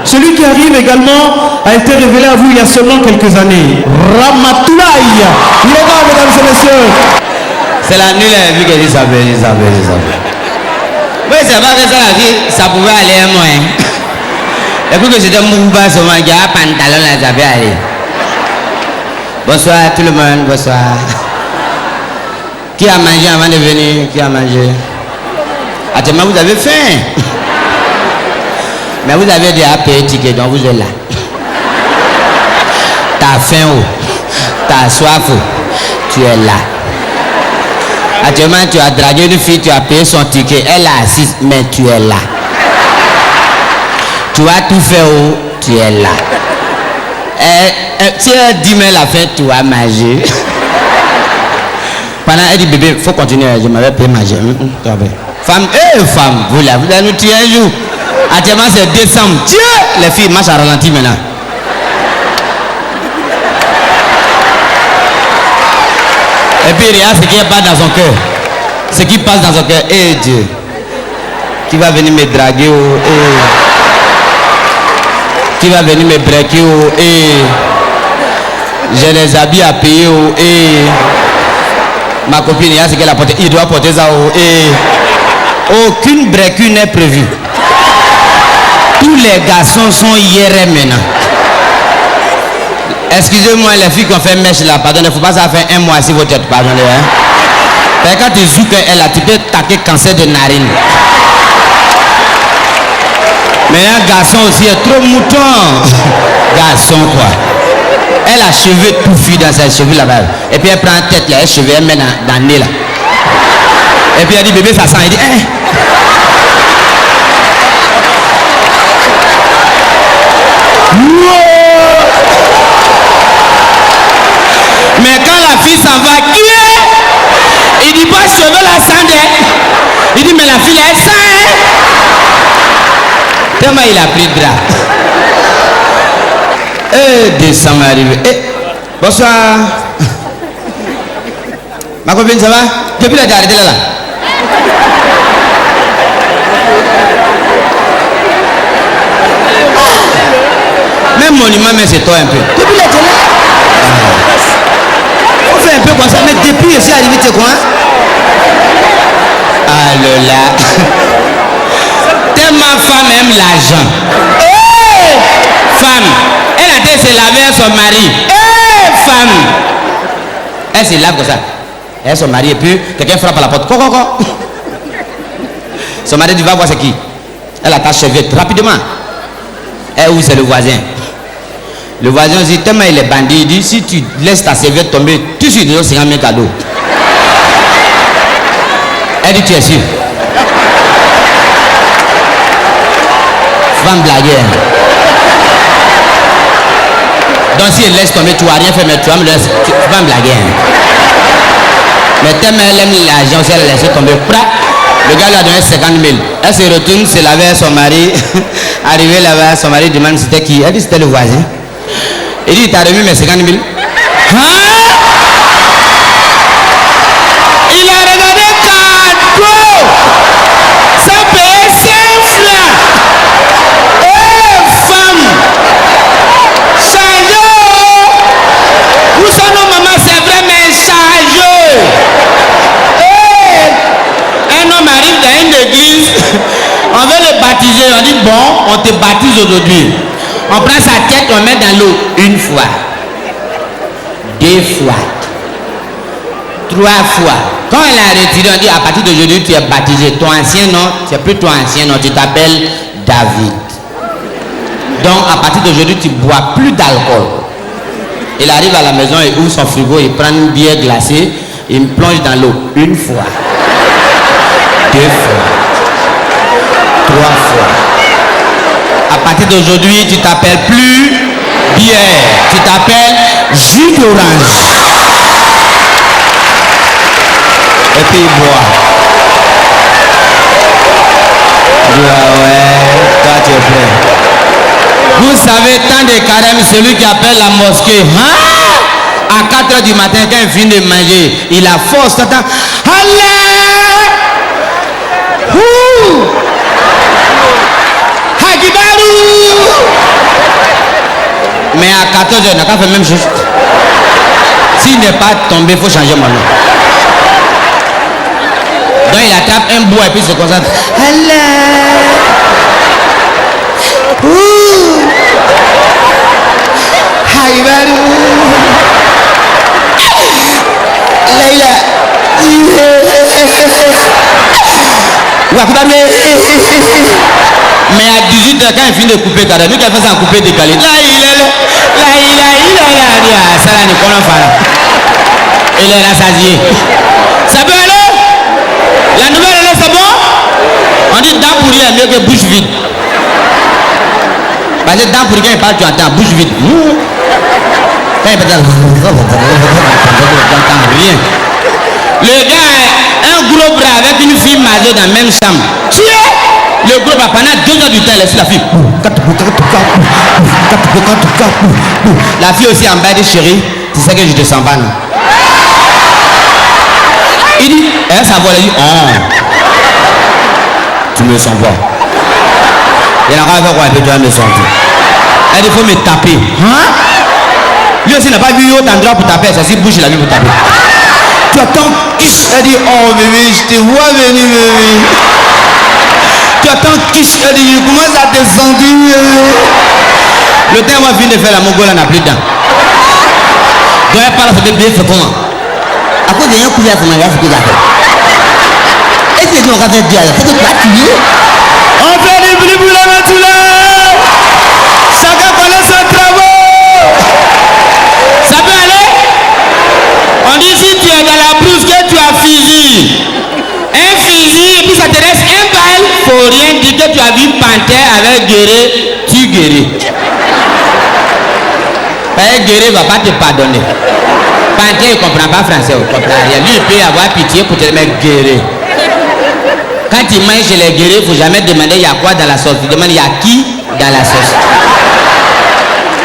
Celui qui arrive également a été révélé à vous il y a seulement quelques années. Ramatoulaye. Il est là, mesdames et messieurs. C'est la nuit, vu que Isabelle. Oui, c'est pas que ça, la vie, ça pouvait aller un moyen. Et puis que j'étais mouvement sur mon gars, pantalon, là, ça peut aller. Bonsoir tout le monde, bonsoir. Qui a mangé avant de venir? Qui a mangé? Actuellement, vous avez faim. Mais vous avez déjà payé ticket, donc vous êtes là. T'as faim, t'as soif, tu es là. Actuellement, tu as dragué une fille, tu as payé son ticket, elle est assise, mais tu es là. Tu as tout fait où tu es là. Si elle dit, mais la fête, tu vas manger. Pendant elle dit, bébé, il faut continuer, je m'avais payé manger. Femme, femme, vous allez nous tuer un jour. Actuellement, c'est décembre. Dieu, les filles marchent à ralenti maintenant. Et puis, regarde ce qui passe dans son cœur. Ce qui passe dans son cœur. Eh Dieu, qui va venir me draguer? Qui va venir me breaker? J'ai les habits à payer. Ma copine, regarde ce qu'elle a porté. Il doit porter ça. Aucune breaker n'est prévue. Tous les garçons sont IRM maintenant. Excusez-moi les filles qui ont fait mèche là, pardon, il ne faut pas ça faire un mois si vous êtes pardonné. Hein? Quand tu zoukes elle a, tu peux taquer cancer de narine. Mais un garçon aussi est trop mouton. Garçon quoi. Elle a cheveux tout fui dans ses cheveux là-bas. Et puis elle prend la tête là, elle cheveux, elle met dans le nez là. Et puis elle dit bébé ça sent, elle dit Mais quand la fille s'en va, qui est? Il dit pas cheveux la sang. Il dit mais la fille elle sent. Tellement il a pris le drap. Décembre arrivé. Bonsoir. Ma copine ça va? Depuis la arrêté là. Même monument, mais c'est toi un peu. Depuis la télé. On fait un peu comme ça, mais depuis je suis arrivé, tu sais quoi? Ah là. Tellement femme aime l'argent. Femme, elle a été se laver à son mari. Femme, elle se lave comme ça. Elle son mari et puis quelqu'un frappe à la porte. Coco. Son mari dit va voir c'est qui. Elle attache ses vêtements rapidement. Et où c'est le voisin? Le voisin dit tellement il est bandit, il dit si tu laisses ta serviette tomber, tout de suite, c'est un cadeau. Elle dit tu es sûr? Femme blaguer. Donc si elle laisse tomber, tu vas rien faire, mais tu vas me laisser. Tu vas me blaguer. Mais tellement elle aime l'argent, si elle a laissé tomber, le gars lui a donné 50 000. Elle se retourne, se laver avec son mari. Arrivé là-bas, son mari demande c'était qui? Elle dit c'était le voisin. Il dit t'as remis mes 50 000. Il a regardé cadeau sans payer 5 francs. Femme, changez. Où sont nos mamans? C'est vrai, mais changez. Un homme arrive dans une église, on veut le baptiser, on dit bon, on te baptise aujourd'hui. On prend sa tête, on met dans l'eau une fois, 2 fois, 3 fois. Quand elle a retiré, on dit à partir d'aujourd'hui tu es baptisé. Ton ancien nom, c'est plus ton ancien nom, tu t'appelles David. Donc à partir d'aujourd'hui tu bois plus d'alcool. Il arrive à la maison, il ouvre son frigo, il prend une bière glacée, il me plonge dans l'eau 1 fois, 2 fois, 3 fois. À partir d'aujourd'hui, tu t'appelles plus bière, tu t'appelles jus d'orange. Et puis il boit. Ouais, toi tu es prêt. Vous savez, tant de carême, celui qui appelle la mosquée, à 4 h du matin, quand il finit de manger, il a force, t'entends, allez! Hagibaru! Mais à 14h, on n'a qu'à faire même chose. S'il n'est pas tombé, il faut changer mon nom. Donc il attrape un bois et puis il se concentre. Allah. Haïbarou. Laïla. Mais à 18h, quand il finit de couper, quand il a fait ça en couper décalé. Là, ça là, il est rassasié. Ça peut aller? La nouvelle elle est, c'est bon? On dit dent pourrie est mieux que bouche vide. Parce que dent pourrie, quand il parle, tu entends bouche vide. Quand il parle, rien. Le gars a un gros bras avec une fille majeure dans la même chambre. Tu es? Le gros bras pendant 2 heures du temps, il laisse la fille. La fille aussi en bas dit chérie, tu sais que je te sens pas, non? Il dit, elle sa voix, elle dit, oh, tu me sens pas. Il a rien à faire quoi, tu vas me sentir. Elle dit, il faut me taper. Hein? Lui aussi n'a pas vu autre endroit pour taper, c'est si bouche il a vu pour taper. Tu attends, elle dit, oh bébé, je te vois venir, bébé. Tu attends, elle dit, je commence à te sentir. Le temps où on vient de faire la Mongola n'a plus de dents. Donc elle parle, c'était bien fait comment? À cause de un coup de la famille, c'est que j'ai fait. Et c'est qu'on va faire dire, c'est que tu as tué. On fait du bruit pour la matinée. Chacun connaît son travail. Ça peut aller? On dit si tu es dans la brousse que tu as fusil. Un fusil et puis ça te reste un balle. Faut rien dire que tu as vu Panthère avec Guéré, tu guéris. Guéré ne va pas te pardonner. Panthère ne comprend pas français, il ne comprend rien. Lui, il peut avoir pitié pour te mettre guéri. Quand il mange chez les guéris, il ne faut jamais demander il y a quoi dans la sauce. Il demande il y a qui dans la sauce.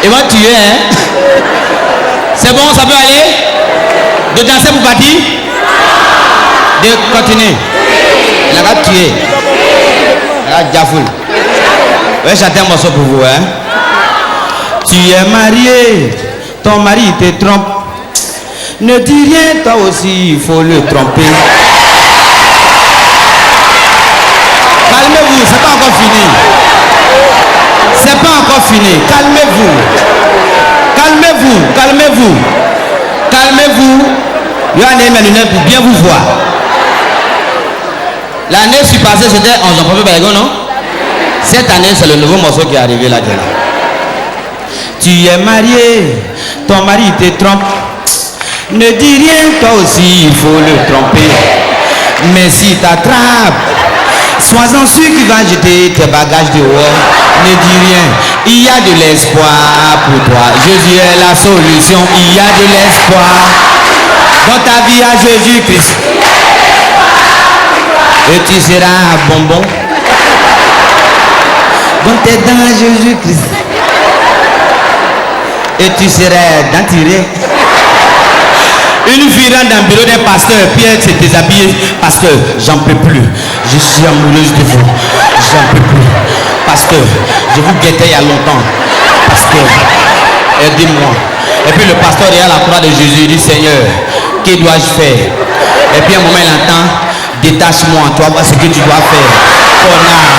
Ils vont tuer, hein? C'est bon, ça peut aller? De danser pour partir? De continuer? Il a tué. Il a Jafoul. Je vais chanter un morceau pour vous, hein? Tu es marié, ton mari te trompe. Ne dis rien, toi aussi, il faut le tromper. Calmez-vous, c'est pas encore fini. C'est pas encore fini. Calmez-vous. Calmez-vous, calmez-vous. Calmez-vous. Il y a un lunettes pour bien vous voir. L'année passée, c'était en Jean-Paul Bagon, non? Cette année, c'est le nouveau morceau qui est arrivé là-dedans. Tu es marié, ton mari te trompe. Ne dis rien, toi aussi, il faut le tromper. Mais si t'attrape, sois-en sûr qu'il va jeter tes bagages dehors. Ne dis rien, il y a de l'espoir pour toi. Jésus est la solution, il y a de l'espoir. Dans ta vie à Jésus-Christ. Et tu seras bonbon. Dans tes dents à Jésus-Christ. Et tu serais dentiré. Une fille rentre dans le bureau d'un pasteur, puis elle s'est déshabillée. Pasteur, j'en peux plus. Je suis amoureuse de vous. J'en peux plus. Pasteur, je vous guettais il y a longtemps. Pasteur, aidez-moi. Et puis le pasteur est à la croix de Jésus, il dit Seigneur, que dois-je faire? Et puis à un moment il entend, détache-moi, toi, vois ce que tu dois faire. Connard.